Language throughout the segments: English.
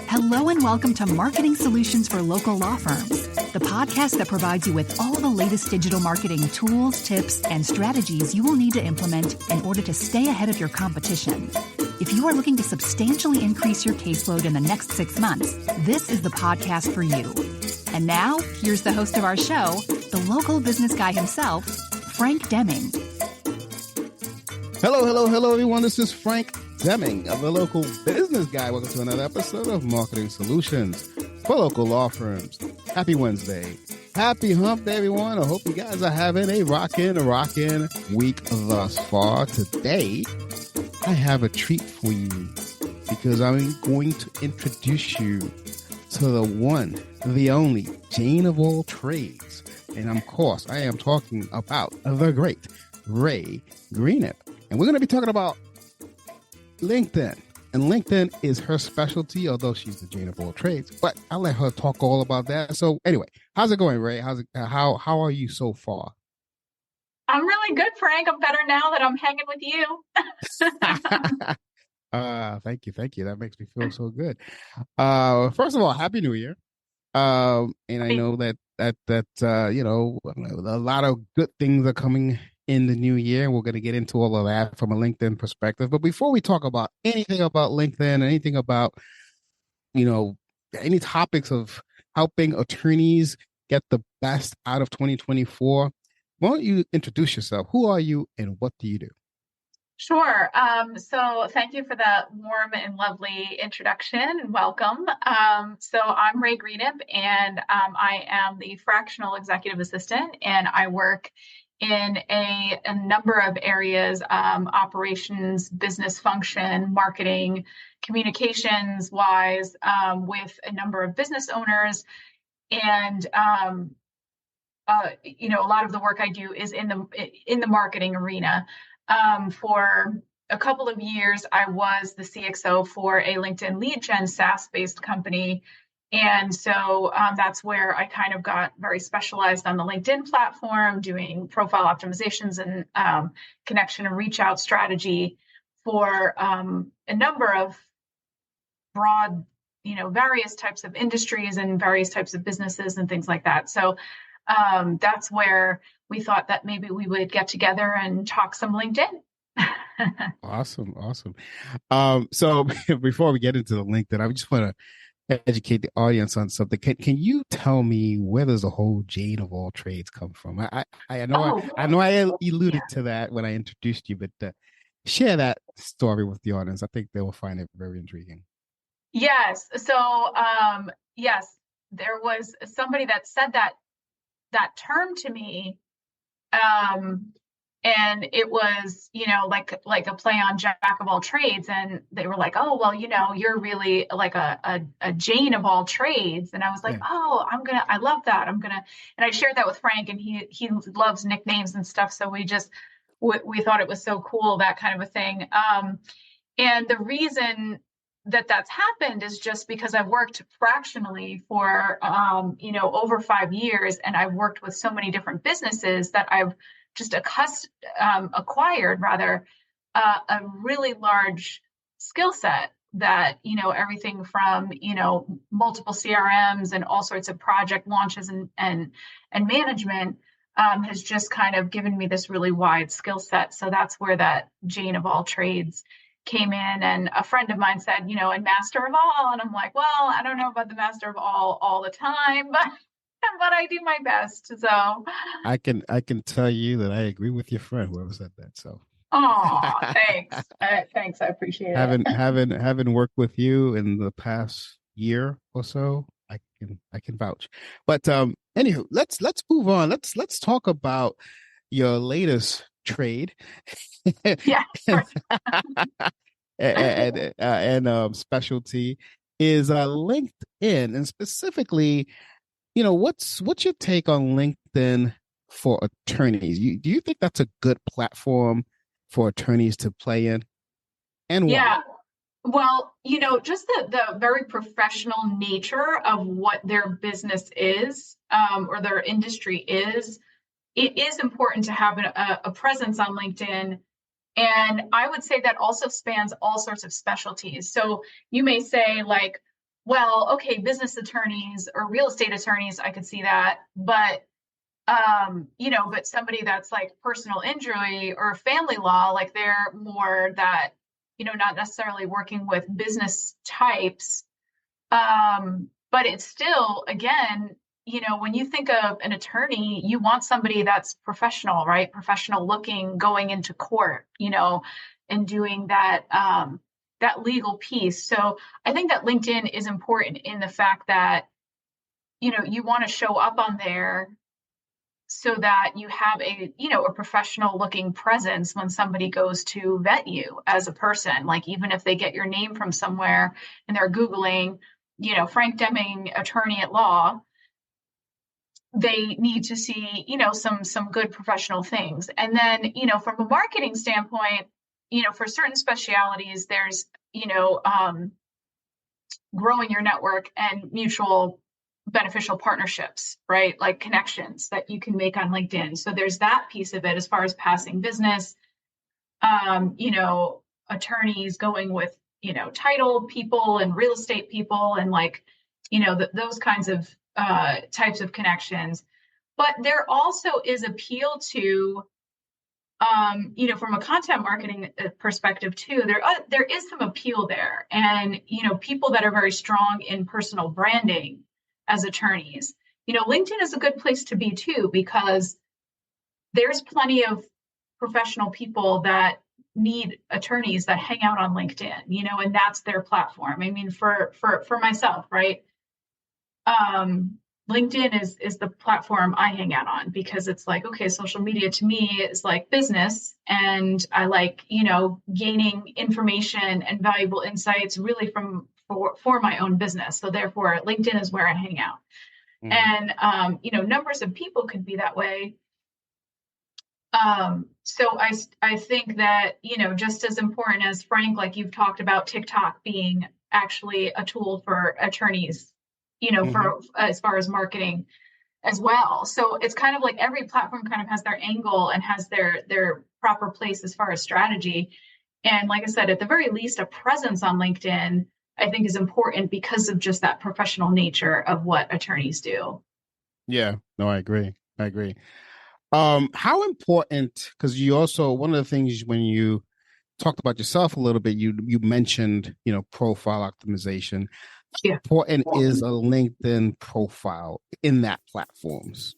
Hello and welcome to Marketing Solutions for Local Law Firms, the podcast that provides you with all the latest digital marketing tools, tips, and strategies you will need to implement in order to stay ahead of your competition. If you are looking to substantially increase your caseload in the next 6 months, this is the podcast for you. And now, here's the host of our show, the local business guy himself, Frank Deming. Hello, everyone. This is Frank Deming of the Local Business Guy. Welcome to another episode of Marketing Solutions for Local Law Firms. Happy Wednesday. Happy hump day, everyone. I hope you guys are having a rockin' week thus far. Today, I have a treat for you because I'm going to introduce you to the one, the only Jane of all trades. And of course, I am talking about the great Ray Greenip. And we're going to be talking about LinkedIn. And LinkedIn is her specialty, although she's the Jane of all trades. But I'll let her talk all about that. So anyway, how's it going, Ray? How are you so far? I'm really good, Frank. I'm better now that I'm hanging with you. Thank you. That makes me feel so good. First of all, Happy New Year. And I know that you know, a lot of good things are coming in the new year. We're going to get into all of that from a LinkedIn perspective. But before we talk about anything about LinkedIn, anything about, you know, any topics of helping attorneys get the best out of 2024, why don't you introduce yourself? Who are you and what do you do? Sure. So thank you for that warm and lovely introduction and welcome. So I'm Ray Greenip, and I am the fractional executive assistant, and I work in a number of areas, operations, business function, marketing, communications wise, with a number of business owners. And, you know, a lot of the work I do is in the marketing arena. For a couple of years, I was the CXO for a LinkedIn lead gen SaaS-based company. And so that's where I kind of got very specialized on the LinkedIn platform, doing profile optimizations and connection and reach out strategy for a number of broad, you know, various types of industries and various types of businesses and things like that. So that's where we thought that maybe we would get together and talk some LinkedIn. Awesome. So before we get into the LinkedIn, I just want to educate the audience on something. Can you tell me where does the whole Jane of all trades come from? I know I alluded to that when I introduced you, but share that story with the audience. I think they will find it very intriguing. Yes. So yes, there was somebody that said that term to me, and it was, you know, like a play on Jack of all trades. And they were like, oh, well, you know, you're really like a Jane of all trades. And I was like, yeah. Oh, I love that. And I shared that with Frank, and he loves nicknames and stuff. So we thought it was so cool, that kind of a thing. And the reason that's happened is just because I've worked fractionally for, you know, over 5 years, and I've worked with so many different businesses that I've just acquired a really large skill set that, you know, everything from, you know, multiple CRMs and all sorts of project launches and management has just kind of given me this really wide skill set. So that's where that Jane of all trades came in. And a friend of mine said, you know, and master of all. And I'm like, well, I don't know about the master of all the time, but I do my best. So I can tell you that I agree with your friend, whoever said that. So oh, thanks. Thanks. I appreciate it. Having worked with you in the past year or so, I can vouch. But anywho, let's move on. Let's talk about your latest trade. Yeah. and specialty is LinkedIn, and specifically, you know, what's your take on LinkedIn for attorneys? Do you think that's a good platform for attorneys to play in? And why? Well, just the very professional nature of what their business is, or their industry is, it is important to have a presence on LinkedIn. And I would say that also spans all sorts of specialties. So you may say, like, well, okay, business attorneys or real estate attorneys, I could see that, but somebody that's like personal injury or family law, like they're more that, not necessarily working with business types. But it's still, again, when you think of an attorney, you want somebody that's professional, right? Professional looking, going into court, and doing that legal piece. So I think that LinkedIn is important in the fact that, you want to show up on there so that you have a professional looking presence when somebody goes to vet you as a person. Like, even if they get your name from somewhere and they're Googling, Frank Deming, attorney at law, they need to see, some good professional things. And then, from a marketing standpoint, for certain specialities, there's, growing your network and mutual beneficial partnerships, right? Like connections that you can make on LinkedIn. So there's that piece of it as far as passing business, attorneys going with, title people and real estate people and like, those kinds of types of connections. But there also is appeal to, from a content marketing perspective too, there is some appeal there. And, people that are very strong in personal branding as attorneys, LinkedIn is a good place to be too, because there's plenty of professional people that need attorneys that hang out on LinkedIn, and that's their platform. I mean, for myself, right? LinkedIn is the platform I hang out on, because it's like, okay, social media to me is like business, and I like, gaining information and valuable insights really for my own business. So therefore, LinkedIn is where I hang out. Mm-hmm. And numbers of people could be that way. So I think that, just as important as Frank, like you've talked about TikTok being actually a tool for attorneys, mm-hmm. for as far as marketing as well. So it's kind of like every platform kind of has their angle and has their proper place as far as strategy. And like I said, at the very least, a presence on LinkedIn, I think, is important because of just that professional nature of what attorneys do. Yeah, no, I agree. How important, because you also, one of the things when you talked about yourself a little bit, you mentioned, profile optimization. Yeah. How important is a LinkedIn profile in that platforms?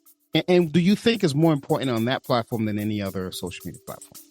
And do you think is more important on that platform than any other social media platform?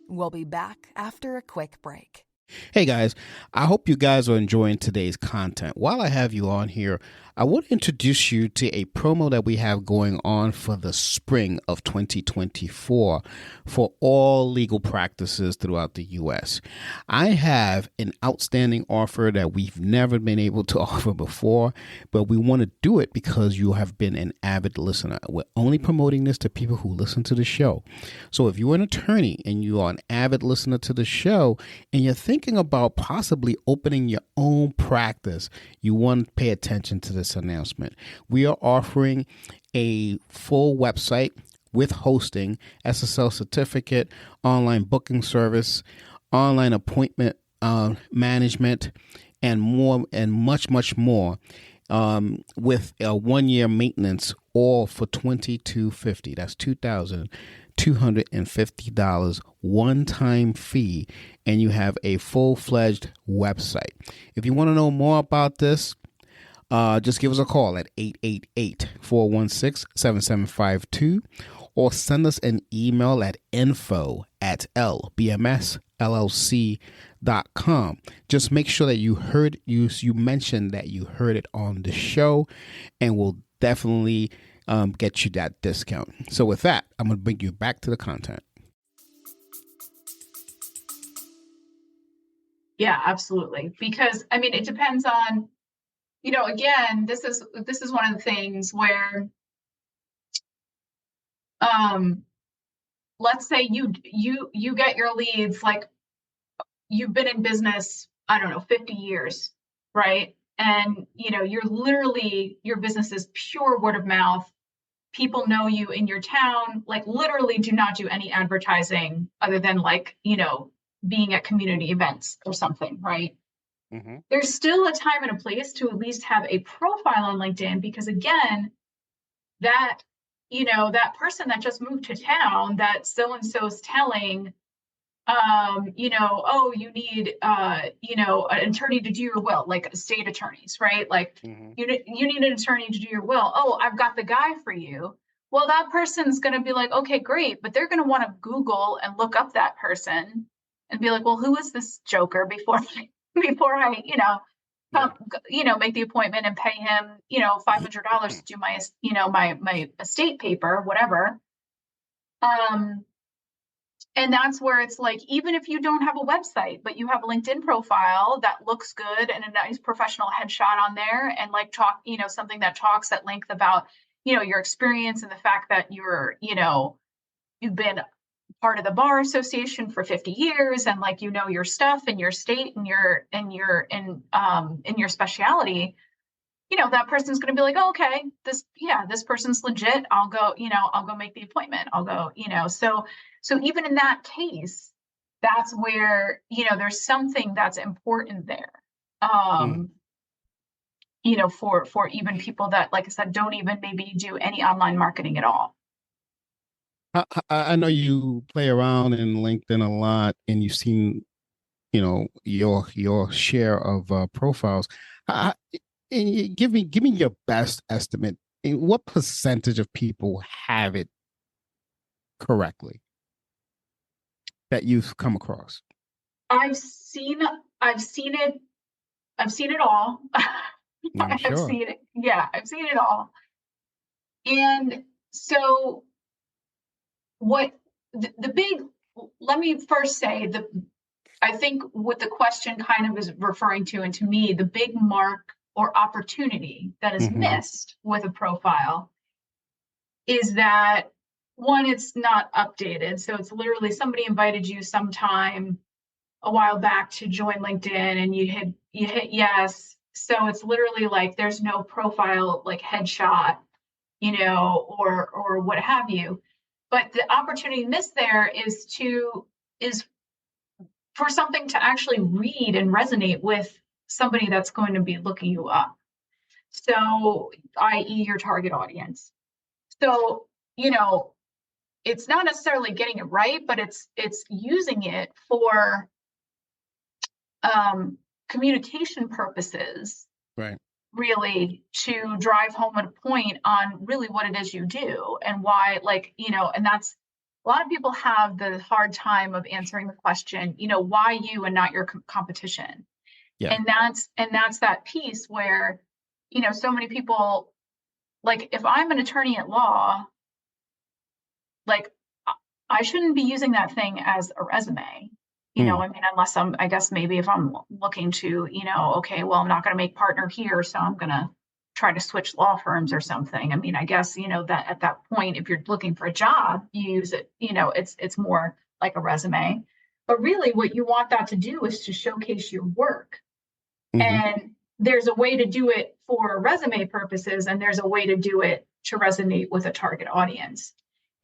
We'll be back after a quick break. Hey guys, I hope you guys are enjoying today's content. While I have you on here, I want to introduce you to a promo that we have going on for the spring of 2024 for all legal practices throughout the U.S. I have an outstanding offer that we've never been able to offer before, but we want to do it because you have been an avid listener. We're only promoting this to people who listen to the show. So if you're an attorney and you are an avid listener to the show and you're thinking about possibly opening your own practice, you want to pay attention to this announcement. We are offering a full website with hosting, SSL certificate, online booking service, online appointment management, and more, and much, much more, with a 1-year maintenance, all for $2,250. That's $2,250 one-time fee, and you have a full-fledged website. If you want to know more about this, just give us a call at 888-416-7752 or send us an email at info@lbmsllc.com. Just make sure that you mentioned that you heard it on the show, and we'll definitely get you that discount. So with that, I'm going to bring you back to the content. Yeah, absolutely. Because I mean, it depends on, again, this is one of the things where, let's say you get your leads like you've been in business, I don't know, 50 years, right? And, you're literally, your business is pure word of mouth. People know you in your town, like literally do not do any advertising other than like, being at community events or something, right? Mm-hmm. There's still a time and a place to at least have a profile on LinkedIn, because again, that, that person that just moved to town that so-and-so's telling, oh, you need, an attorney to do your will, like state attorneys, right? Like Mm-hmm. you need an attorney to do your will. Oh, I've got the guy for you. Well, that person's going to be like, okay, great. But they're going to want to Google and look up that person and be like, well, who is this joker before I, make the appointment and pay him, $500 to do my, my estate paper, whatever. And that's where it's like, even if you don't have a website, but you have a LinkedIn profile that looks good and a nice professional headshot on there, and like talk, something that talks at length about, your experience and the fact that you've been part of the bar association for 50 years and like, your stuff in your state and in your specialty, that person's going to be like, oh, okay, this person's legit. I'll go make the appointment. I'll go, so even in that case, that's where, there's something that's important there. For even people that, like I said, don't even maybe do any online marketing at all. I know you play around in LinkedIn a lot, and you've seen, your share of profiles. And you give me your best estimate. What percentage of people have it correctly that you've come across? I've seen it all. I'm sure. I've seen it all. And so what the big, let me first say I think what the question kind of is referring to, and to me, the big mark or opportunity that is missed with a profile is that, one, it's not updated. So it's literally somebody invited you sometime a while back to join LinkedIn and you hit yes. So it's literally like there's no profile, like headshot, or what have you. But the opportunity missed there is for something to actually read and resonate with somebody that's going to be looking you up. So, i.e. your target audience. So, it's not necessarily getting it right, but it's using it for communication purposes, right? Really, to drive home a point on really what it is you do and why, and that's, a lot of people have the hard time of answering the question, why you and not your competition. Yeah. And that's that piece where, so many people, like, if I'm an attorney at law, like, I shouldn't be using that thing as a resume, unless I guess maybe if I'm looking to, okay, well, I'm not going to make partner here, so I'm going to try to switch law firms or something. I mean, I guess, that at that point, if you're looking for a job, you use it, it's more like a resume. But really what you want that to do is to showcase your work. And there's a way to do it for resume purposes, and there's a way to do it to resonate with a target audience.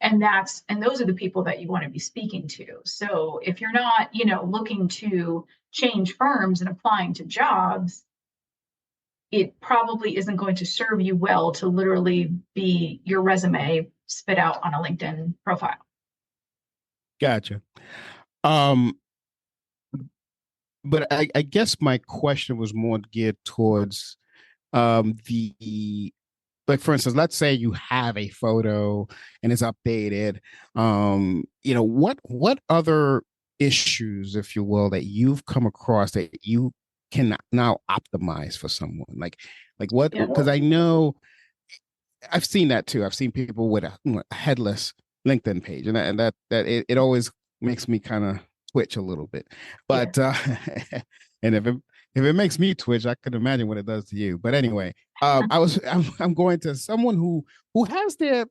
And those are the people that you want to be speaking to. So if you're not, looking to change firms and applying to jobs, it probably isn't going to serve you well to literally be your resume spit out on a LinkedIn profile. Gotcha. But I guess my question was more geared towards like, for instance, let's say you have a photo and it's updated. What other issues, if you will, that you've come across that you can now optimize for someone? Like what? Because I know I've seen that too. I've seen people with a headless LinkedIn page, and that it always makes me kind of twitch a little bit. But and if it makes me twitch, I could imagine what it does to you. But anyway, I'm going to someone who has their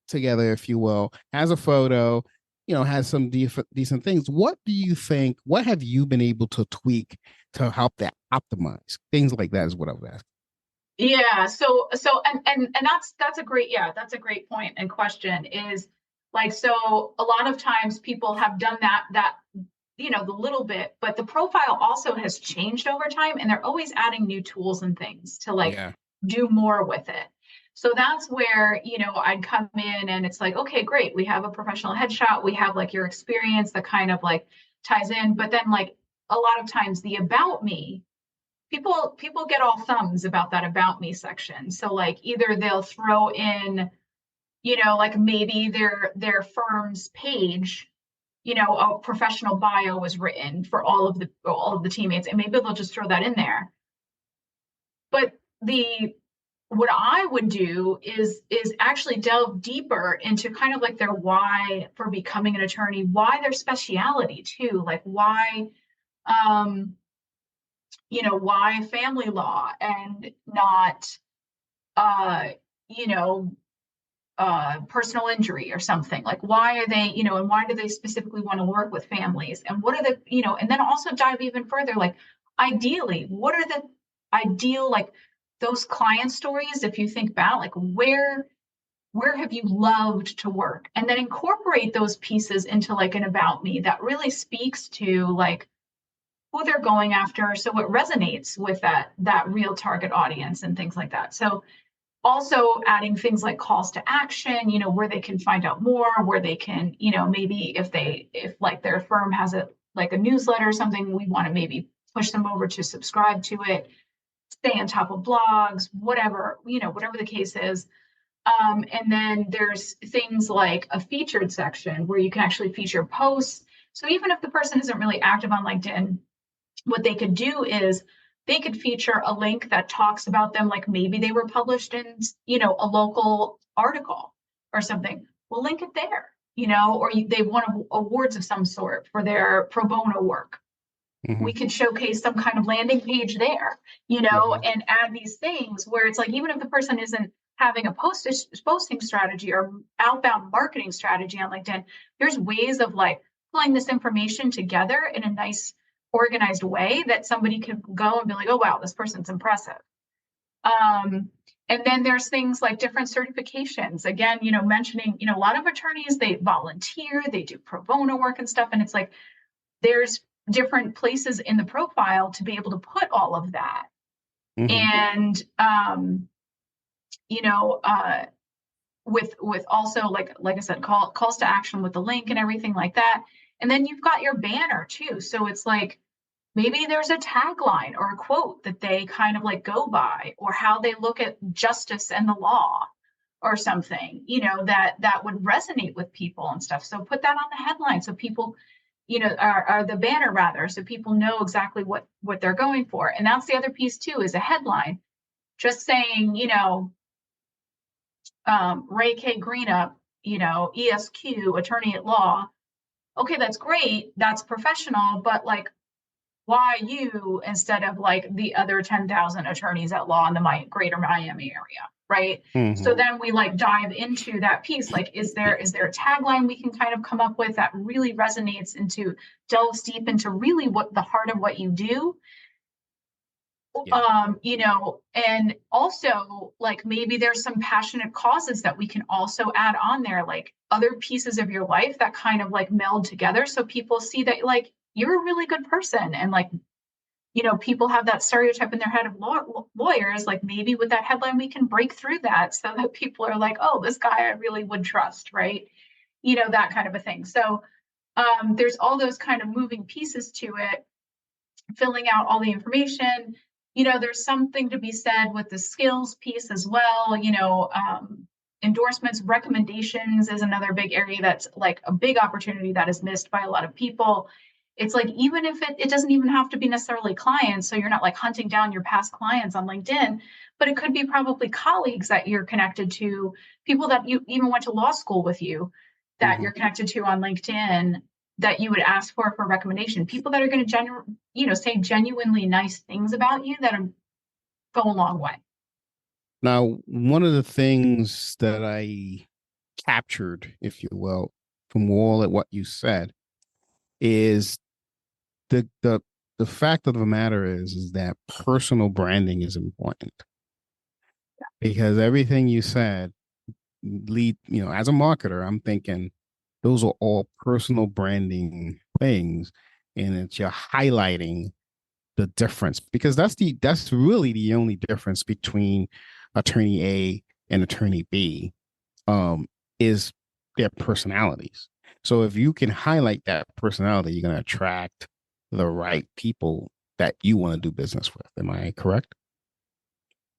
together, if you will, has a photo, has some decent things. What do you think? What have you been able to tweak to help that optimize? Things like that is what I was asking. Yeah. So that's a great point and question is like, so a lot of times people have done that, the little bit, but the profile also has changed over time and they're always adding new tools and things to do more with it. So that's where, I'd come in and it's like, okay, great. We have a professional headshot. We have like your experience that kind of like ties in, but then like a lot of times the about me, people get all thumbs about that about me section. So like either they'll throw in, like maybe their firm's page, a professional bio was written for all of the teammates, and maybe they'll just throw that in there. But what I would do is actually delve deeper into kind of like their why for becoming an attorney, why their speciality too, like why why family law and not personal injury or something. Like why are they, and why do they specifically want to work with families, and what are the, and then also dive even further, like ideally what are the ideal, like those client stories, if you think about like where have you loved to work, and then incorporate those pieces into like an about me that really speaks to like who they're going after, so it resonates with that real target audience and things like that. So also adding things like calls to action, where they can find out more, where they can, maybe if like their firm has a newsletter or something, we want to maybe push them over to subscribe to it, stay on top of blogs, whatever the case is. And then there's things like a featured section where you can actually feature posts. So even if the person isn't really active on LinkedIn, what they could do is they could feature a link that talks about them, like maybe they were published in, a local article or something. We'll link it there, or they won awards of some sort for their pro bono work. Mm-hmm. We could showcase some kind of landing page there, mm-hmm. and add these things where it's like, even if the person isn't having a posting strategy or outbound marketing strategy on LinkedIn, there's ways of like pulling this information together in a nice, organized way that somebody can go and be like, oh, wow, this person's impressive. And then there's things like different certifications. Again, mentioning, a lot of attorneys, they volunteer, they do pro bono work and stuff. And it's like, there's different places in the profile to be able to put all of that. Mm-hmm. And, with also, like I said, calls to action with the link and everything like that. And then you've got your banner too. So it's like, maybe there's a tagline or a quote that they kind of like go by, or how they look at justice and the law or something, that would resonate with people and stuff. So put that on the headline. So people, are the banner rather. So people know exactly what they're going for. And that's the other piece too, is a headline. Just saying, Ray K. Greenup, ESQ, attorney at law. Okay, that's great. That's professional, but like, why you instead of like the other 10,000 attorneys at law in the greater Miami area, right? Mm-hmm. So then we like dive into that piece. Like, is there a tagline we can kind of come up with that really resonates into, delves deep into really what the heart of what you do? Yeah. And also like maybe there's some passionate causes that we can also add on there, like other pieces of your life that kind of like meld together. So people see that like you're a really good person. And like, people have that stereotype in their head of lawyers, like maybe with that headline, we can break through that so that people are like, oh, this guy I really would trust, right? That kind of a thing. So there's all those kind of moving pieces to it, filling out all the information. There's something to be said with the skills piece as well. Endorsements, recommendations is another big area that's like a big opportunity that is missed by a lot of people. It's like, even if it doesn't even have to be necessarily clients, so you're not like hunting down your past clients on LinkedIn, but it could be probably colleagues that you're connected to, people that you even went to law school with you, that mm-hmm. you're connected to on LinkedIn, that you would ask for recommendation, people that are going to say genuinely nice things about you that go a long way. Now, one of the things that I captured, if you will, from all of what you said is the fact of the matter is that personal branding is important, because everything you said as a marketer, I'm thinking those are all personal branding things, and it's you're highlighting the difference, because that's really the only difference between attorney A and attorney B, is their personalities. So if you can highlight that personality, you're going to attract the right people that you want to do business with. Am I correct?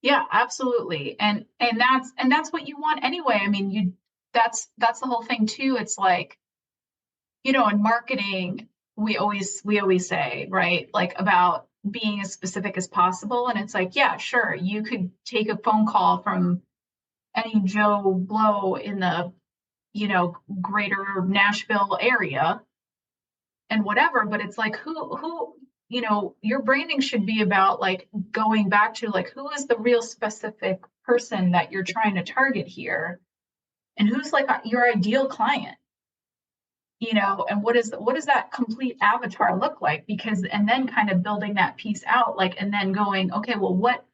Yeah, absolutely. And that's what you want anyway. I mean, that's the whole thing too. It's like, in marketing, we always say, right, like about being as specific as possible. And it's like, yeah, sure, you could take a phone call from any Joe Blow in the, greater Nashville area and whatever, but it's like who your branding should be about, like going back to like who is the real specific person that you're trying to target here, and who's like your ideal client, and what does that complete avatar look like? Because and then kind of building that piece out, like, and then going, okay, well, what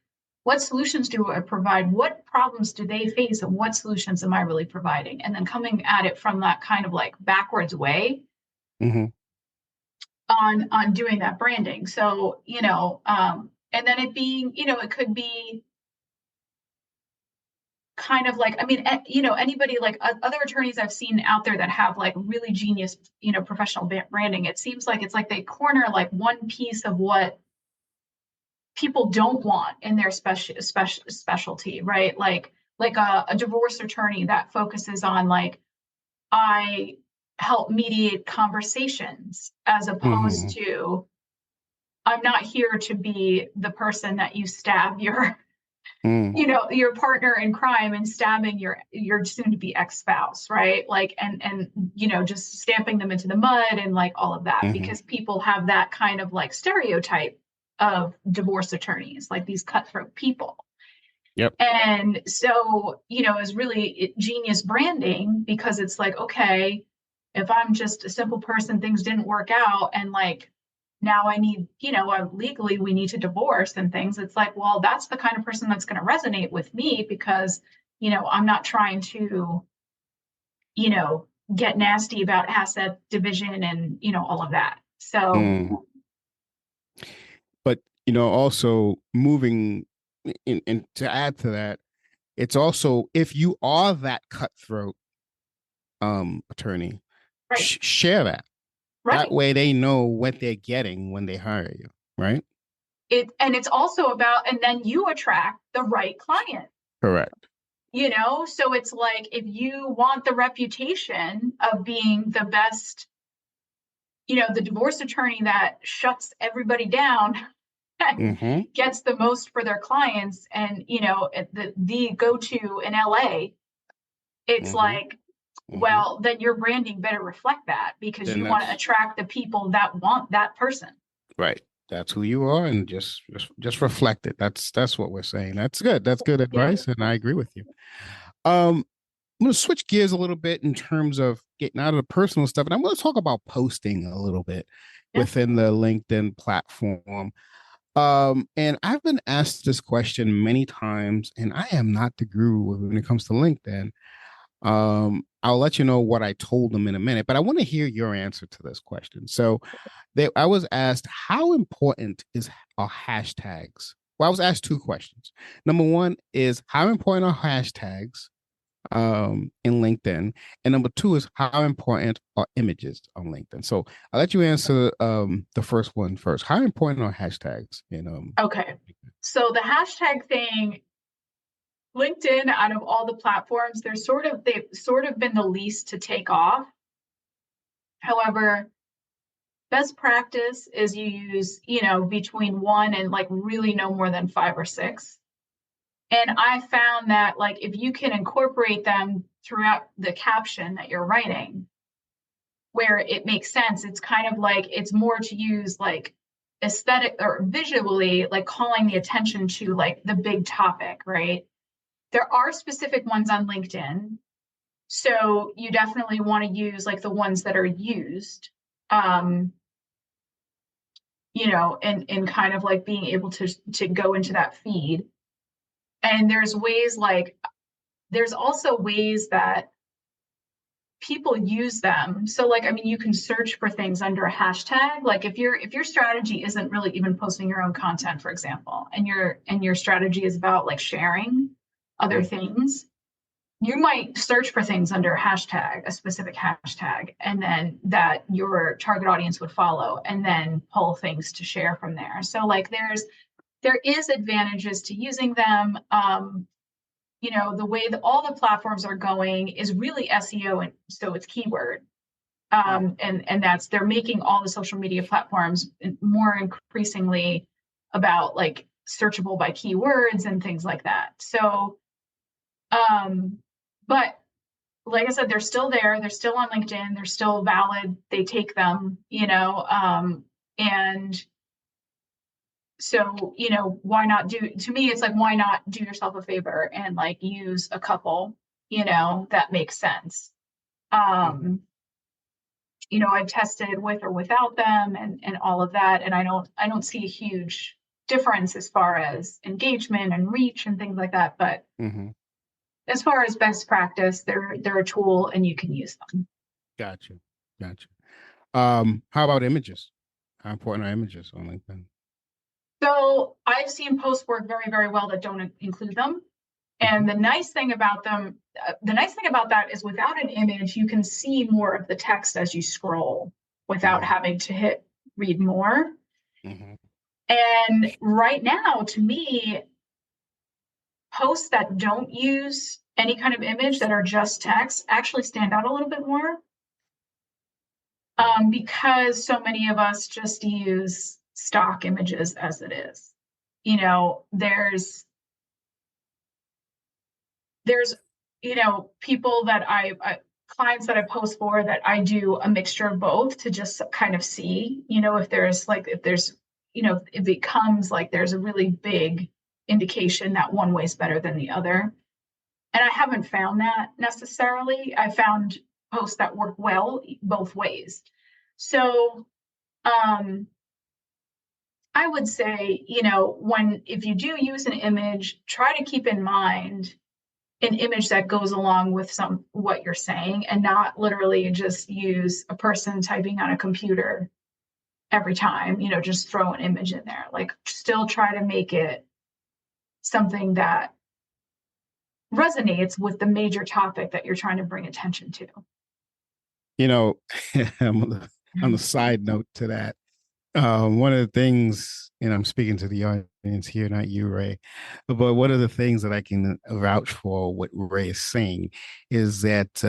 solutions do I provide? What problems do they face, and what solutions am I really providing? And then coming at it from that kind of like backwards way. Mm-hmm. On doing that branding. So, and then it being, it could be kind of like, I mean, anybody, like other attorneys I've seen out there that have like really genius, professional branding, it seems like it's like they corner like one piece of what people don't want in their specialty, right? Like a divorce attorney that focuses on like, I help mediate conversations, as opposed to, I'm not here to be the person that you stab your your partner in crime and stabbing your soon to be ex-spouse, right? Like and just stamping them into the mud and like all of that, because people have that kind of like stereotype of divorce attorneys, like these cutthroat people. Yep. And so, is really genius branding, because it's like, okay, if I'm just a simple person, things didn't work out, and like now I need, legally we need to divorce and things. It's like, well, that's the kind of person that's going to resonate with me, because, I'm not trying to, get nasty about asset division and, all of that. So, but, also moving and to add to that, it's also, if you are that cutthroat attorney, right. Share that. Right. That way they know what they're getting when they hire you, right? And it's also about, and then you attract the right client. Correct. So it's like, if you want the reputation of being the best, the divorce attorney that shuts everybody down and gets the most for their clients, and, the go-to in LA, it's like, well, then your branding better reflect that, because then you want to attract the people that want that person. Right. That's who you are, and just reflect it. That's what we're saying. That's good. That's good advice, and I agree with you. I'm going to switch gears a little bit in terms of getting out of the personal stuff, and I'm going to talk about posting a little bit within the LinkedIn platform. And I've been asked this question many times, and I am not the guru when it comes to LinkedIn. I'll let you know what I told them in a minute, but I want to hear your answer to this question. So I was asked, how important are hashtags? Well, I was asked two questions. Number one is, how important are hashtags in LinkedIn? And number two is, how important are images on LinkedIn? So I'll let you answer the first one first. How important are hashtags? Okay. So the hashtag thing, LinkedIn, out of all the platforms, they've sort of been the least to take off. However, best practice is you use, between one and like really no more than 5 or 6. And I found that like, if you can incorporate them throughout the caption that you're writing, where it makes sense, it's kind of like, it's more to use like aesthetic or visually, like calling the attention to like the big topic, right? There are specific ones on LinkedIn So you definitely want to use like the ones that are used, you know, and kind of like being able to go into that feed. And there's ways like, there's also ways that people use them. So like, I mean, you can search for things under a hashtag. Like if your strategy isn't really even posting your own content, for example, and your strategy is about like sharing other things, you might search for things under a hashtag, a specific hashtag, and then that your target audience would follow, and then pull things to share from there. So like there is advantages to using them. You know, the way that all the platforms are going is really SEO, and so it's keyword. And that's, they're making all the social media platforms more increasingly about like searchable by keywords and things like that. So, but like I said, they're still there. They're still on LinkedIn. They're still valid. They take them, you know, and so, you know, why not to me, it's like, why not do yourself a favor and like use a couple, you know, that makes sense. You know, I've tested with or without them and all of that. And I don't see a huge difference as far as engagement and reach and things like that. But as far as best practice, they're a tool and you can use them. Gotcha. How about images? How important are images on LinkedIn? So I've seen posts work very, very well that don't include them. And the nice thing about that is without an image, you can see more of the text as you scroll without having to hit read more. And right now, to me, posts that don't use any kind of image, that are just text, actually stand out a little bit more. Because so many of us just use stock images as it is. You know, there's you know, people that clients that I post for, that I do a mixture of both to just kind of see, you know, if there's, you know, if it becomes like there's a really big indication that one way is better than the other. And I haven't found that necessarily. I found posts that work well both ways. So I would say, you know, if you do use an image, try to keep in mind an image that goes along with what you're saying, and not literally just use a person typing on a computer every time, you know, just throw an image in there. Like, still try to make it something that resonates with the major topic that you're trying to bring attention to. You know, on the side note to that, one of the things, and I'm speaking to the audience here, not you, Ray, but one of the things that I can vouch for what Ray is saying is that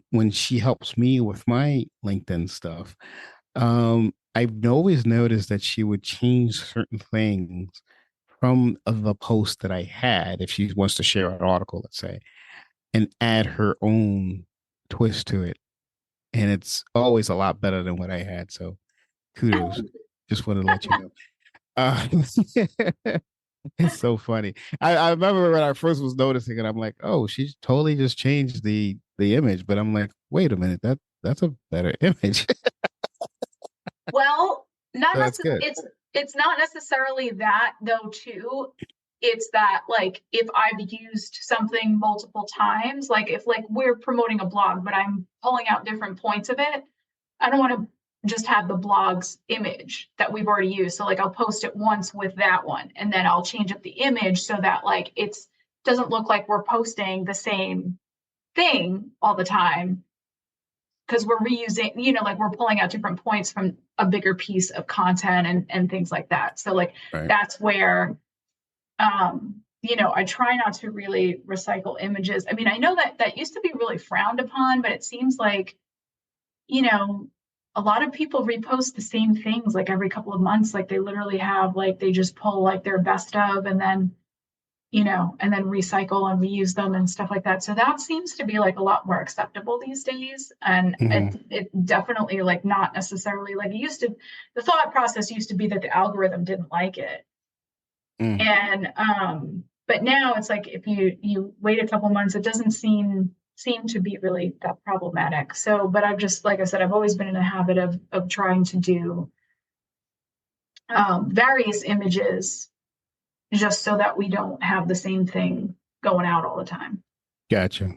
when she helps me with my LinkedIn stuff, I've always noticed that she would change certain things from the post that I had, if she wants to share an article, let's say, and add her own twist to it. And it's always a lot better than what I had. So kudos. Just wanted to let you know. It's so funny. I remember when I first was noticing it, I'm like, oh, she's totally just changed the image. But I'm like, wait a minute, that's a better image. Well, not So that's good. it's not necessarily that though too. It's that, like, if I've used something multiple times, like if like we're promoting a blog, but I'm pulling out different points of it, I don't want to just have the blog's image that we've already used. So like I'll post it once with that one, and then I'll change up the image so that like it's doesn't look like we're posting the same thing all the time, because we're reusing, you know, like we're pulling out different points from a bigger piece of content and things like that. So like that's where you know, I try not to really recycle images. I mean, I know that used to be really frowned upon, but it seems like, you know, a lot of people repost the same things like every couple of months. Like they literally have, like, they just pull like their best of, and then, you know, and then recycle and reuse them and stuff like that. So that seems to be like a lot more acceptable these days. And it definitely, like, not necessarily like it used to, the thought process used to be that the algorithm didn't like it. And but now it's like if you wait a couple months, it doesn't seem seem to be really that problematic. So, but I've just, like I said, I've always been in a habit of trying to do various images just so that we don't have the same thing going out all the time. Gotcha.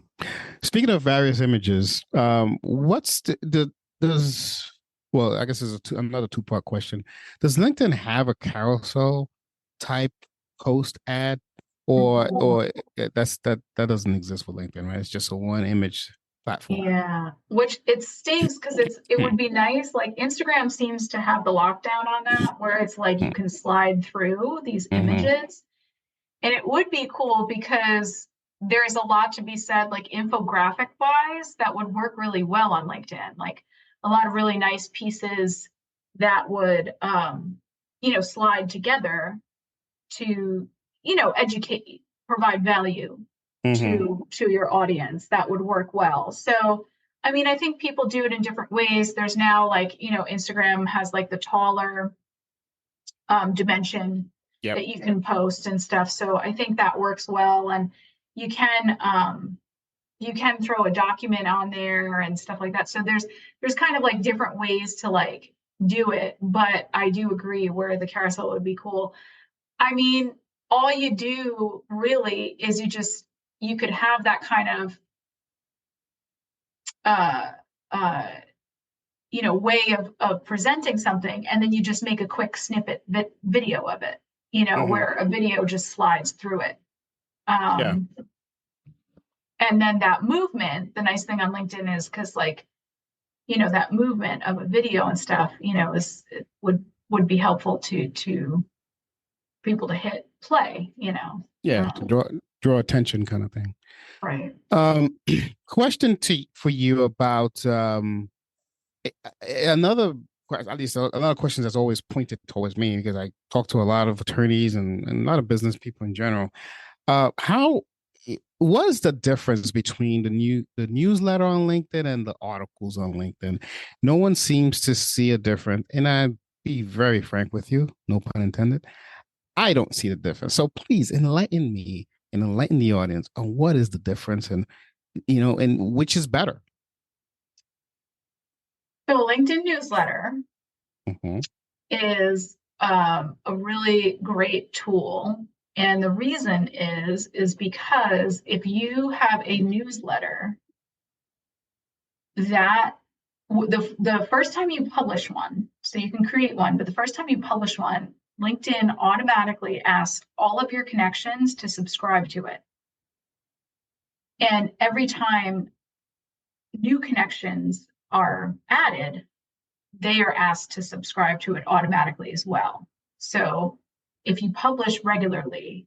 Speaking of various images, what's does well, I guess there's another two-part question. Does LinkedIn have a carousel type post ad, or that doesn't exist with LinkedIn, right? It's just a one image platform. Yeah, which it stinks because it would be nice. Like Instagram seems to have the lockdown on that, where it's like you can slide through these images, and it would be cool because there's a lot to be said, like infographic wise, that would work really well on LinkedIn. Like a lot of really nice pieces that would, slide together to, educate, provide value to your audience. That would work well. So, I mean, I think people do it in different ways. There's now like, Instagram has like the taller dimension that you can post and stuff. So I think that works well. And you can throw a document on there and stuff like that. So there's kind of like different ways to like do it, but I do agree where the carousel would be cool. I mean, all you do really is you could have that kind of way of presenting something, and then you just make a quick snippet video of it, where a video just slides through it. And then that movement, the nice thing on LinkedIn is because that movement of a video and stuff, would be helpful to people to hit play, to draw attention kind of thing. Right. Question for you about another question that's always pointed towards me, because I talk to a lot of attorneys and a lot of business people in general. What is the difference between the newsletter on LinkedIn and the articles on LinkedIn? No one seems to see a difference. And I'd be very frank with you, no pun intended. I don't see the difference. So please enlighten me and enlighten the audience on what is the difference and which is better. So LinkedIn newsletter is a really great tool. And the reason is because if you have a newsletter, that the first time you publish one, so you can create one, but the first time you publish one, LinkedIn automatically asks all of your connections to subscribe to it. And every time new connections are added, they are asked to subscribe to it automatically as well. So if you publish regularly,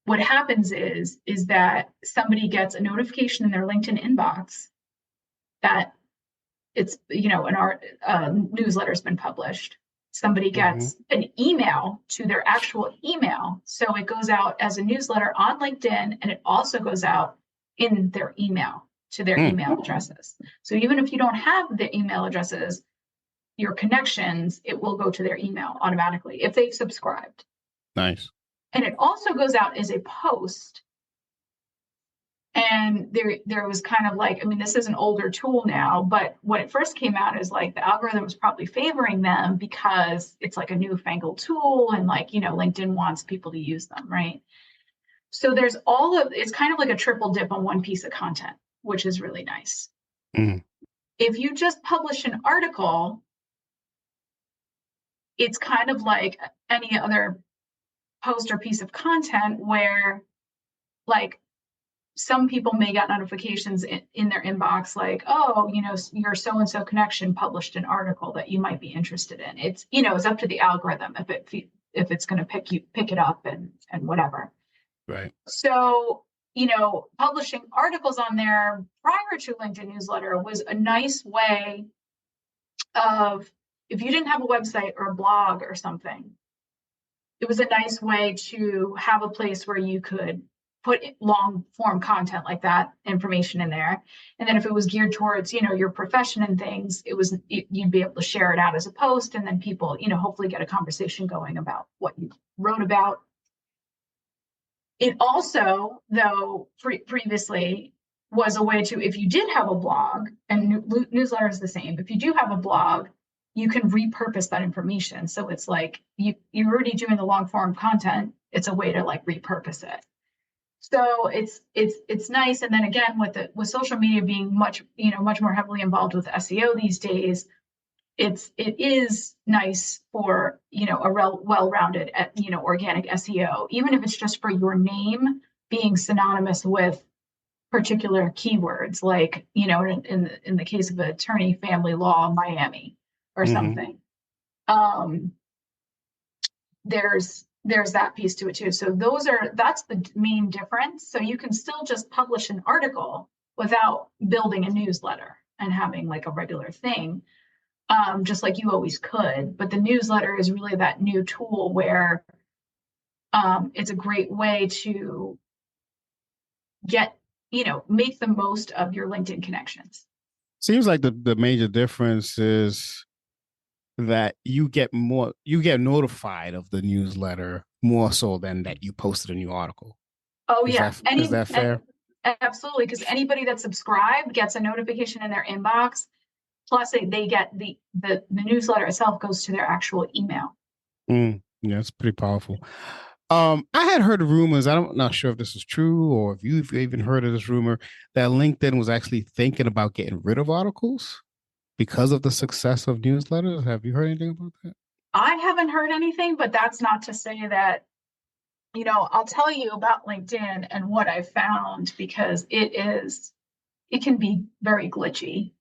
what happens is that somebody gets a notification in their LinkedIn inbox that it's, an newsletter has been published. Somebody gets an email to their actual email. So it goes out as a newsletter on LinkedIn, and it also goes out in their email to their email addresses. So even if you don't have the email addresses, your connections, it will go to their email automatically if they've subscribed. Nice. And it also goes out as a post. And there was kind of like, I mean, this is an older tool now, but when it first came out, is like the algorithm was probably favoring them because it's like a newfangled tool, and LinkedIn wants people to use them, right? So there's it's kind of like a triple dip on one piece of content, which is really nice. If you just publish an article, it's kind of like any other post or piece of content where, like, some people may get notifications in their inbox like, oh, your so-and-so connection published an article that you might be interested in. It's, it's up to the algorithm if it's going to pick it up and whatever. Right. So, publishing articles on there prior to LinkedIn newsletter was a nice way of, if you didn't have a website or a blog or something, it was a nice way to have a place where you could put long form content like that information in there. And then if it was geared towards, your profession and things, you'd be able to share it out as a post, and then people, hopefully get a conversation going about what you wrote about. It also, though, previously was a way to, if you did have a blog, and newsletter is the same, if you do have a blog, you can repurpose that information. So it's like you're already doing the long form content. It's a way to like repurpose it. So it's nice. And then again, with social media being much more heavily involved with SEO these days, it is nice for a well-rounded organic SEO, even if it's just for your name being synonymous with particular keywords, like in the case of an attorney, family law, Miami, or something. There's that piece to it too. So that's the main difference. So you can still just publish an article without building a newsletter and having like a regular thing, just like you always could. But the newsletter is really that new tool where it's a great way to make the most of your LinkedIn connections. Seems like the major difference is that you get notified of the newsletter more so than that you posted a new article. Oh, is yeah. Is that fair? Absolutely. Because anybody that's subscribed gets a notification in their inbox. Plus they get the newsletter itself goes to their actual email. Yeah, it's pretty powerful. I had heard rumors, I'm not sure if this is true or if you've even heard of this rumor, that LinkedIn was actually thinking about getting rid of articles because of the success of newsletters. Have you heard anything about that? I haven't heard anything, but that's not to say that, I'll tell you about LinkedIn and what I found, because it can be very glitchy.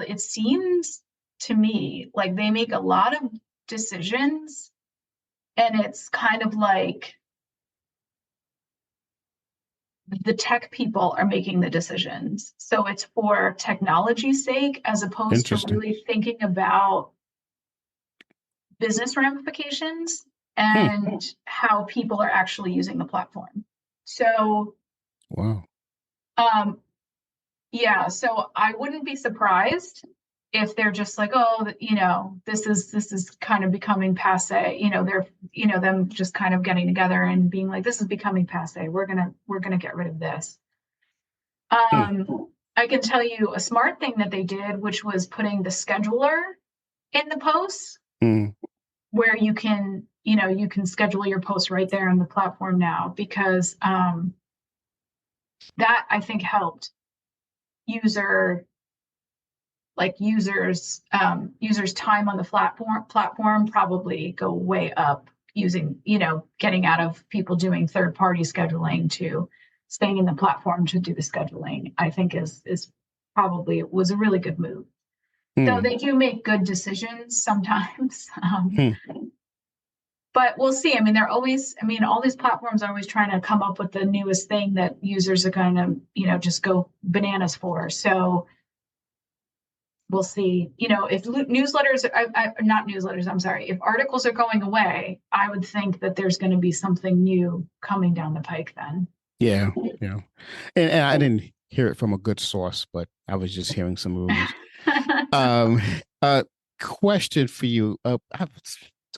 It seems to me like they make a lot of decisions, and it's kind of like the tech people are making the decisions. So it's for technology's sake, as opposed to really thinking about business ramifications and how people are actually using the platform. So, wow. Yeah, so I wouldn't be surprised if they're just like, oh, this is kind of becoming passe. They're them just kind of getting together and being like, this is becoming passe. We're gonna get rid of this. I can tell you a smart thing that they did, which was putting the scheduler in the posts, where you can schedule your posts right there on the platform now, because that I think helped users time on the platform probably go way up, using getting out of people doing third-party scheduling to staying in the platform to do the scheduling. I think is probably was a really good move. So they do make good decisions sometimes. But we'll see. I mean, all these platforms are always trying to come up with the newest thing that users are going to, just go bananas for. So we'll see. If newsletters, not newsletters, I'm sorry, if articles are going away, I would think that there's going to be something new coming down the pike then. Yeah. And I didn't hear it from a good source, but I was just hearing some rumors. Question for you. I have a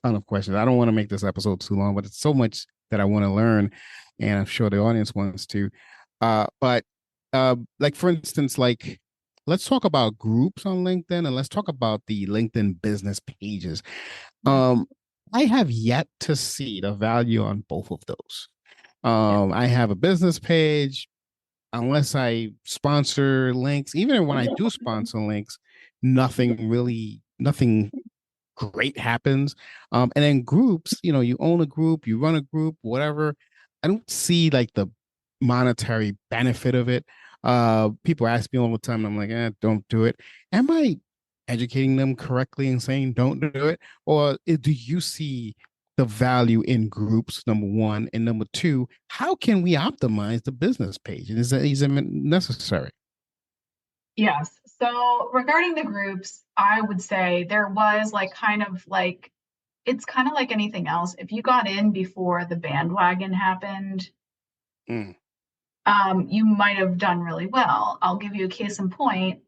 ton of questions. I don't want to make this episode too long, but it's so much that I want to learn, and I'm sure the audience wants to. But like, for instance, like, let's talk about groups on LinkedIn, and let's talk about the LinkedIn business pages. I have yet to see the value on both of those. I have a business page. Unless I sponsor links, even when I do sponsor links, nothing great happens. And then groups, you own a group, you run a group, whatever. I don't see like the monetary benefit of it. People ask me all the time, and I'm like, don't do it. Am I educating them correctly and saying don't do it? Or do you see the value in groups, number one, and number two, how can we optimize the business page? And is it necessary? Yes. So regarding the groups, I would say there was it's kind of like anything else. If you got in before the bandwagon happened, you might have done really well. I'll give you a case in point.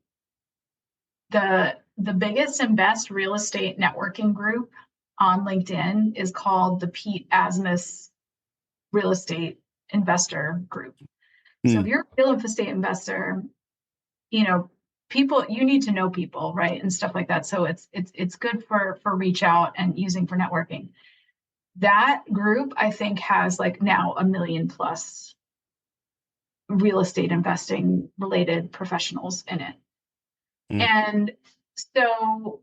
The biggest and best real estate networking group on LinkedIn is called the Pete Asmus Real Estate Investor Group. So if you're a real estate investor, people, you need to know people, right? And stuff like that. So it's good for reach out and using for networking. That group, I think, has like now 1 million plus real estate investing related professionals in it. And so,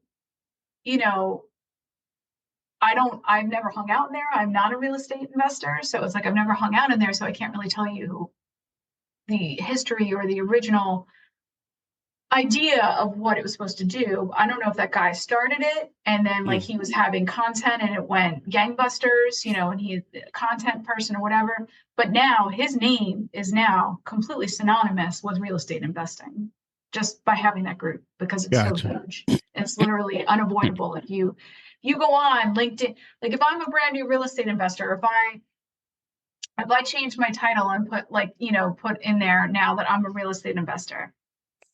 I've never hung out in there. I'm not a real estate investor. So it's like, I've never hung out in there. So I can't really tell you the history or the original idea of what it was supposed to do. I don't know if that guy started it and then like he was having content and it went gangbusters, and he's a content person or whatever. But now his name is now completely synonymous with real estate investing just by having that group, because it's so huge. It's literally unavoidable. If you go on LinkedIn, like if I'm a brand new real estate investor, if I change my title and put in there now that I'm a real estate investor,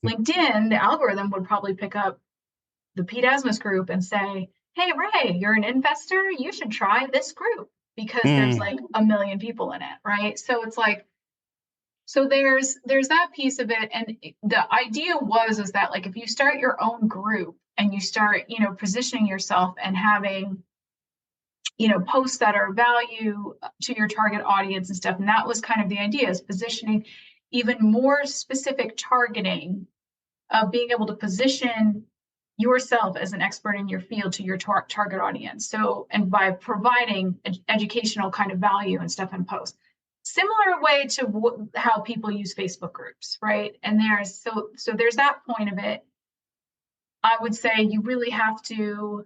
LinkedIn, the algorithm would probably pick up the Pete Asmus group and say, hey, Ray, you're an investor. You should try this group because there's like 1 million people in it, right? So it's like, so there's that piece of it. And the idea is that like, if you start your own group and you start, positioning yourself and having, posts that are value to your target audience and stuff. And that was kind of the idea, is positioning even more specific targeting of being able to position yourself as an expert in your field to your target audience. So, and by providing educational kind of value and stuff in posts, similar way to how people use Facebook groups, right? And there's that point of it. I would say you really have to,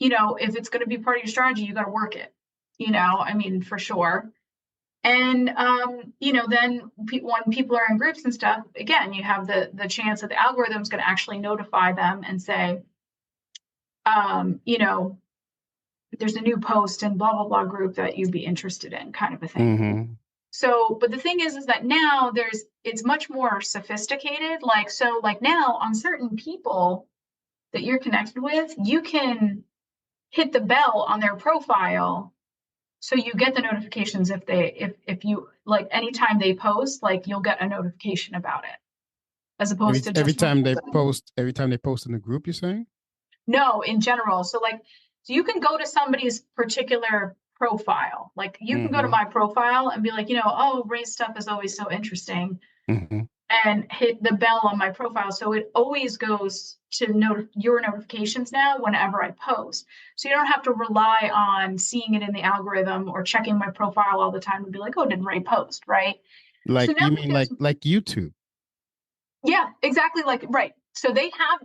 if it's going to be part of your strategy, you got to work it, for sure. And, then when people are in groups and stuff, again, you have the chance that the algorithm is going to actually notify them and say, there's a new post in blah, blah, blah group that you'd be interested in, kind of a thing. So, but the thing is that now it's much more sophisticated. Like now on certain people that you're connected with, you can hit the bell on their profile. So you get the notifications if you like anytime they post, like you'll get a notification about it, as opposed to every time they post in the group. You're saying? No, in general. So you can go to somebody's particular profile. Like you can go to my profile and be like, oh, Ray's stuff is always so interesting, and hit the bell on my profile. So it always goes to your notifications now whenever I post. So you don't have to rely on seeing it in the algorithm or checking my profile all the time and be like, oh, did Ray post, right? Like, so you mean like YouTube? Yeah, exactly. Right. So they have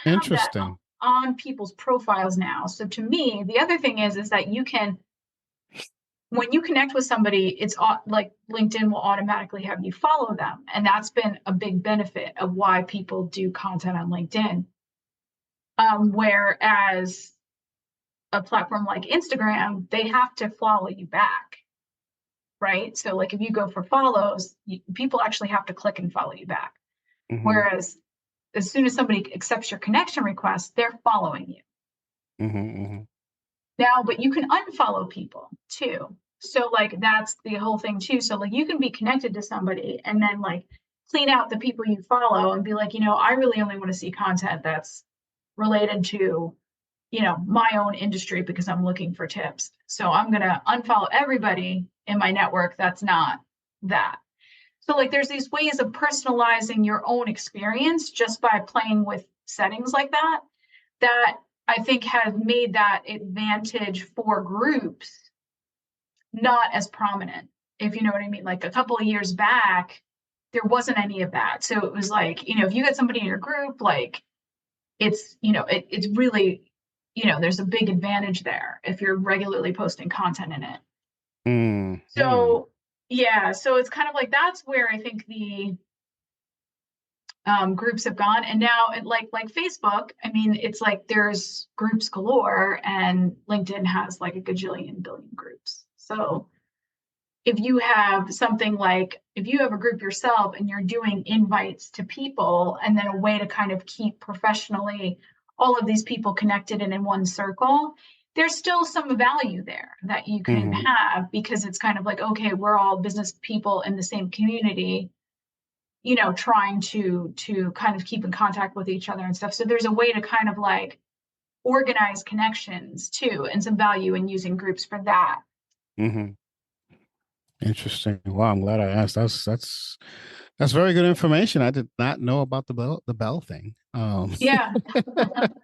interesting that on people's profiles now. So to me, the other thing is that you can, when you connect with somebody, it's like LinkedIn will automatically have you follow them. And that's been a big benefit of why people do content on LinkedIn. Whereas a platform like Instagram, they have to follow you back, right? So like if you go for follows, people actually have to click and follow you back. Whereas as soon as somebody accepts your connection request, they're following you. Now, but you can unfollow people too. So like, that's the whole thing too. So like you can be connected to somebody and then like clean out the people you follow and be like, I really only want to see content that's related to, my own industry because I'm looking for tips. So I'm going to unfollow everybody in my network that's not that. So like, there's these ways of personalizing your own experience just by playing with settings like that I think has made that advantage for groups not as prominent, if you know what I mean. Like a couple of years back, there wasn't any of that. So it was like, if you get somebody in your group, like it's, it's really, there's a big advantage there if you're regularly posting content in it. So, yeah, so it's kind of like, that's where I think the groups have gone. And now like Facebook, I mean, it's like there's groups galore, and LinkedIn has like a gajillion billion groups. So if you have something like, if you have a group yourself and you're doing invites to people, and then a way to kind of keep professionally all of these people connected and in one circle, there's still some value there that you can have, because it's kind of like, okay, we're all business people in the same community, you know, trying to kind of keep in contact with each other and stuff. So there's a way to kind of like organize connections too, and some value in using groups for that. Interesting. Wow, I'm glad I asked. That's very good information. I did not know about the bell thing. Yeah,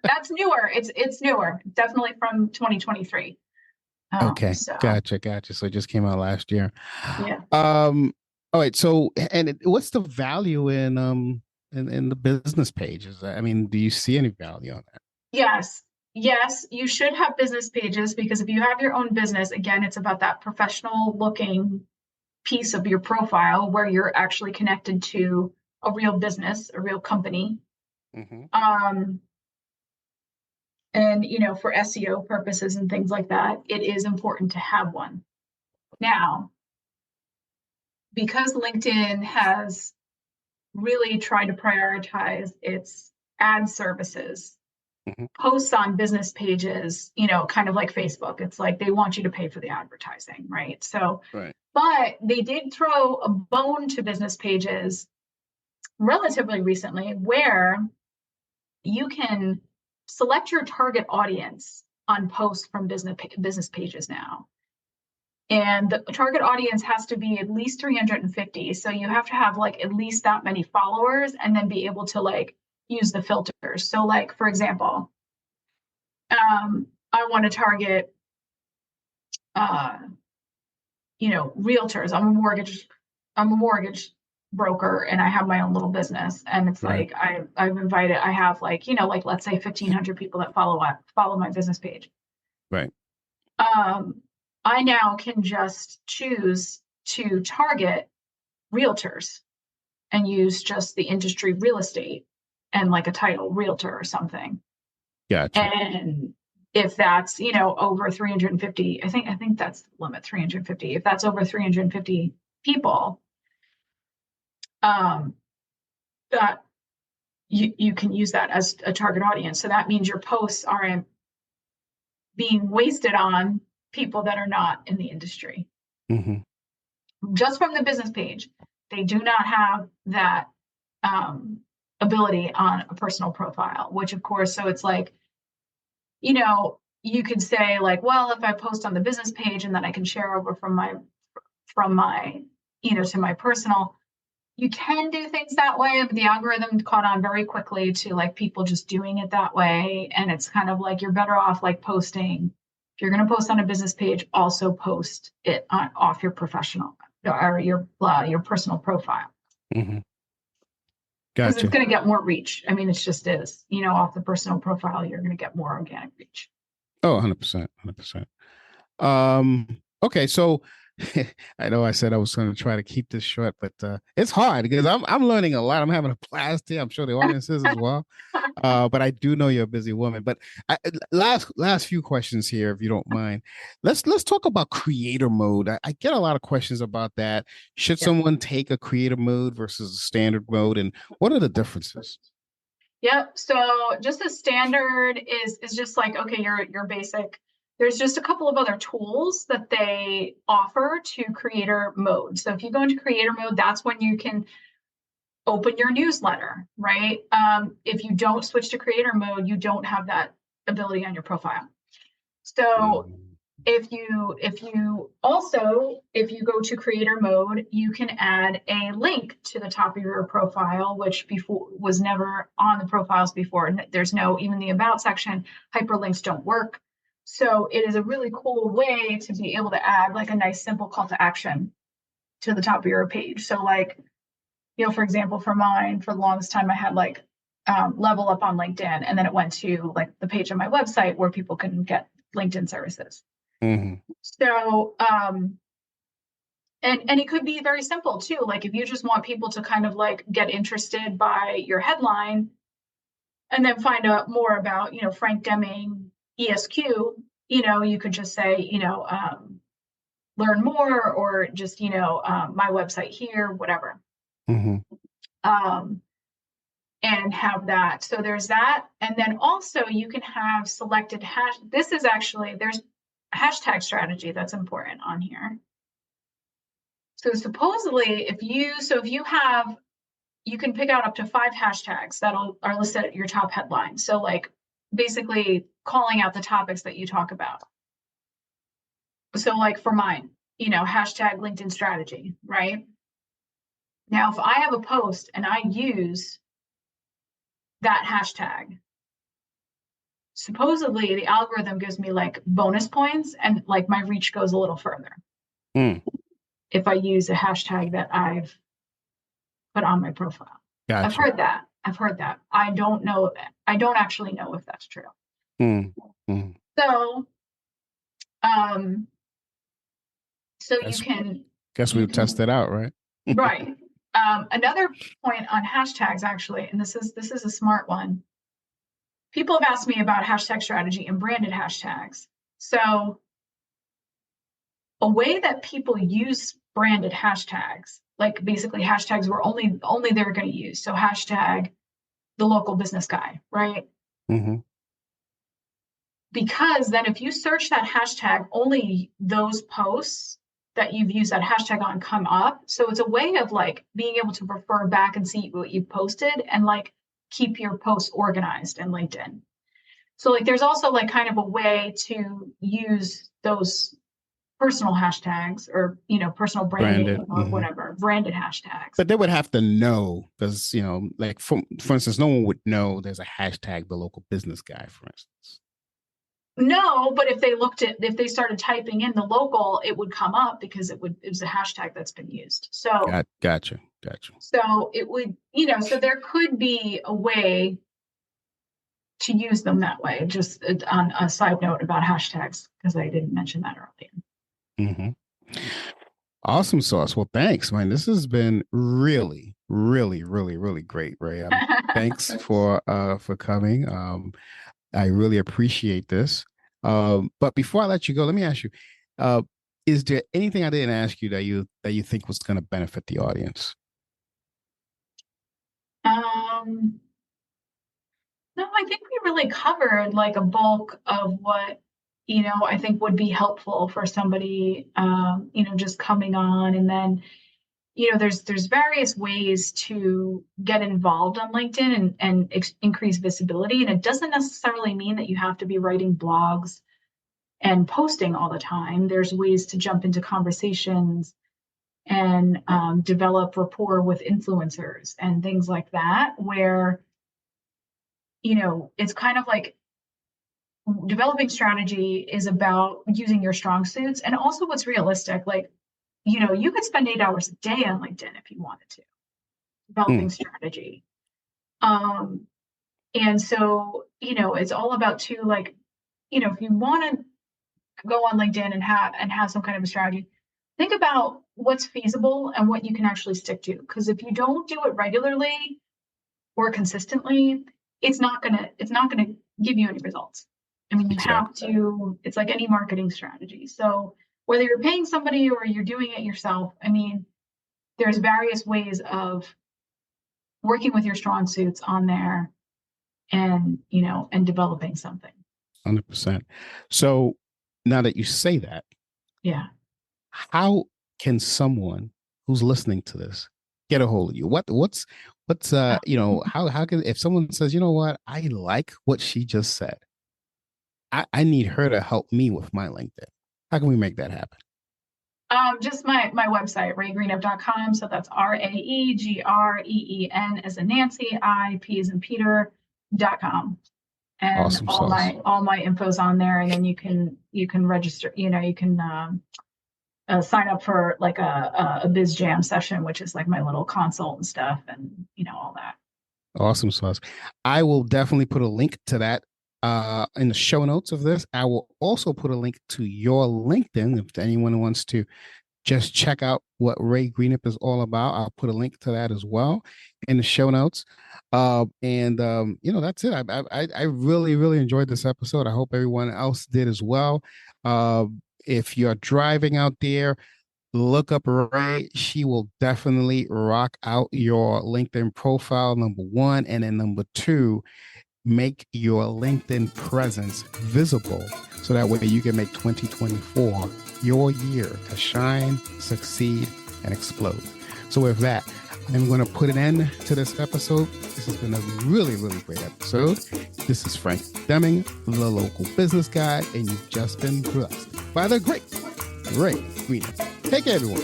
that's newer. It's newer, definitely from 2023. Okay, So. gotcha. So it just came out last year. Yeah. All right. So, what's the value in the business pages? I mean, do you see any value on that? Yes, you should have business pages, because if you have your own business, again, it's about that professional looking piece of your profile where you're actually connected to a real business, a real company. And, you know, for SEO purposes and things like that, it is important to have one. Now, because LinkedIn has really tried to prioritize its ad services, posts on business pages, you know, kind of like Facebook, it's like they want you to pay for the advertising, right? So, but they did throw a bone to business pages relatively recently, where you can select your target audience on posts from business pages now. And the target audience has to be at least 350. So you have to have like at least that many followers, and then be able to like use the filters. So like, for example, I want to target, you know, realtors. I'm a mortgage broker, and I have my own little business. And it's like, I have like, you know, like let's say 1,500 people that follow my business page. Right. I now can just choose to target realtors and use just the industry real estate and like a title realtor or something. Gotcha. And if that's, you know, over 350, I think that's the limit, 350. If that's over 350 people, that you can use that as a target audience. So that means your posts aren't being wasted on people that are not in the industry. Just from the business page, they do not have that ability on a personal profile, which of course, so it's like, you know, you could say like, well, if I post on the business page and then I can share over from my, you know, to my personal, you can do things that way, but the algorithm caught on very quickly to like people just doing it that way. And it's kind of like, you're better off like posting. If you're going to post on a business page, also post it off your professional or your personal profile. Because it's going to get more reach. I mean, it just is, you know, off the personal profile, you're going to get more organic reach. Oh, 100%. Okay. So I know I said I was going to try to keep this short, but it's hard because I'm learning a lot. I'm having a blast here. I'm sure the audience is as well. But I do know you're a busy woman. But last few questions here, if you don't mind. Let's talk about creator mode. I get a lot of questions about that. Should someone take a creator mode versus a standard mode, and what are the differences? Yep. So just a standard is just like, okay, your basic. There's just a couple of other tools that they offer to creator mode. So if you go into creator mode, that's when you can open your newsletter, right? If you don't switch to creator mode, you don't have that ability on your profile. So if you go to creator mode, you can add a link to the top of your profile, which before was never on the profiles before. There's no, even the about section, hyperlinks don't work. So it is a really cool way to be able to add like a nice simple call to action to the top of your page. So like, you know, for example, for mine, for the longest time, I had like level up on LinkedIn, and then it went to like the page on my website where people can get LinkedIn services. So, and it could be very simple too. Like if you just want people to kind of like get interested by your headline and then find out more about, you know, Frank Deming, ESQ, you know, you could just say, you know, learn more, or just, you know, my website here, whatever. and have that. So there's that. And then also you can have selected this is actually, there's a hashtag strategy that's important on here. So supposedly if you have, you can pick out up to 5 hashtags that are listed at your top headline. So like basically calling out the topics that you talk about. So like for mine, hashtag LinkedIn strategy, right? Now, if I have a post and I use that hashtag, supposedly the algorithm gives me like bonus points and like my reach goes a little further. If I use a hashtag that I've put on my profile. Gotcha. I've heard that. I don't know. I don't actually know if that's true. So, you can. Guess we've tested out, right? Right. Another point on hashtags, actually, and this is a smart one. People have asked me about hashtag strategy and branded hashtags. So a way that people use branded hashtags, like basically hashtags we're only they're going to use. So hashtag the local business guy, right? Because then if you search that hashtag, only those posts that you've used that hashtag on come up. So it's a way of like being able to refer back and see what you've posted and like keep your posts organized in LinkedIn. So like there's also like kind of a way to use those personal hashtags or personal branding or whatever, branded hashtags. But they would have to know because like for instance, no one would know there's a hashtag the local business guy, for instance. No, but if they started typing in the local, it would come up because it was a hashtag that's been used. So gotcha. So it would, so there could be a way to use them that way. Just on a side note about hashtags, because I didn't mention that earlier. Awesome sauce. Well, thanks, man. This has been really, really, really, really great, Ray. Thanks for coming. I really appreciate this. But before I let you go, let me ask you, is there anything I didn't ask you that you think was going to benefit the audience? No, I think we really covered like a bulk of what, I think would be helpful for somebody, just coming on. And then, there's various ways to get involved on LinkedIn and increase visibility. And it doesn't necessarily mean that you have to be writing blogs and posting all the time. There's ways to jump into conversations and develop rapport with influencers and things like that, where, it's kind of like developing strategy is about using your strong suits and also what's realistic. Like, you could spend 8 hours a day on LinkedIn if you wanted to, developing strategy. And so, it's all about too, like, if you want to go on LinkedIn and have some kind of a strategy, think about what's feasible and what you can actually stick to. Because if you don't do it regularly or consistently, it's not gonna give you any results. I mean, you have to. It's like any marketing strategy. So whether you're paying somebody or you're doing it yourself, I mean, there's various ways of working with your strong suits on there and, and developing something. 100%. So now that you say that, how can someone who's listening to this get a hold of you? What's how can, if someone says, you know what, I like what she just said, I need her to help me with my LinkedIn. How can we make that happen? Just my website, raygreenup.com. So that's RAEGREEN as in Nancy, IP as in Peter.com. And awesome all my info's on there. And then you can register, you can sign up for like a Biz Jam session, which is like my little consult and stuff and, all that. Awesome sauce. I will definitely put a link to that in the show notes of this. I will also put a link to your LinkedIn if anyone wants to just check out what Ray Greenup is all about. I'll put a link to that as well in the show notes. That's it. I really, really enjoyed this episode. I hope everyone else did as well. If you're driving out there, look up Ray. She will definitely rock out your LinkedIn profile, number one. And then number two, make your LinkedIn presence visible so that way you can make 2024 your year to shine, succeed, and explode. So with that, I'm going to put an end to this episode. This has been a really, really great episode. This is Frank Deming, the local business guy, and you've just been blessed by the great Ray Greener. Take care, everyone.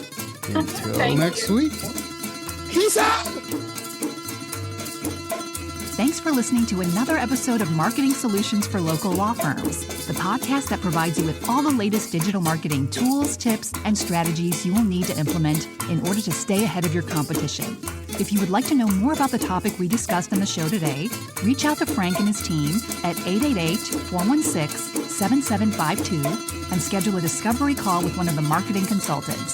Until next week. Peace out. Thanks for listening to another episode of Marketing Solutions for Local Law Firms, the podcast that provides you with all the latest digital marketing tools, tips, and strategies you will need to implement in order to stay ahead of your competition. If you would like to know more about the topic we discussed on the show today, reach out to Frank and his team at 888-416-7752 and schedule a discovery call with one of the marketing consultants.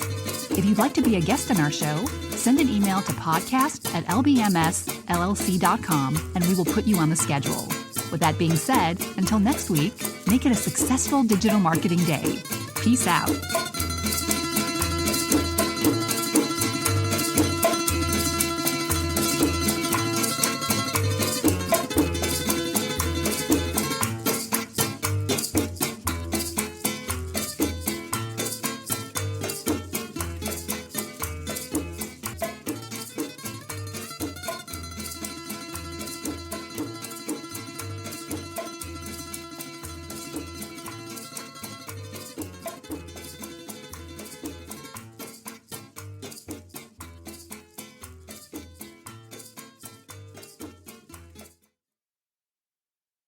If you'd like to be a guest on our show, send an email to podcast@lbmsllc.com and we will put you on the schedule. With that being said, until next week, make it a successful digital marketing day. Peace out.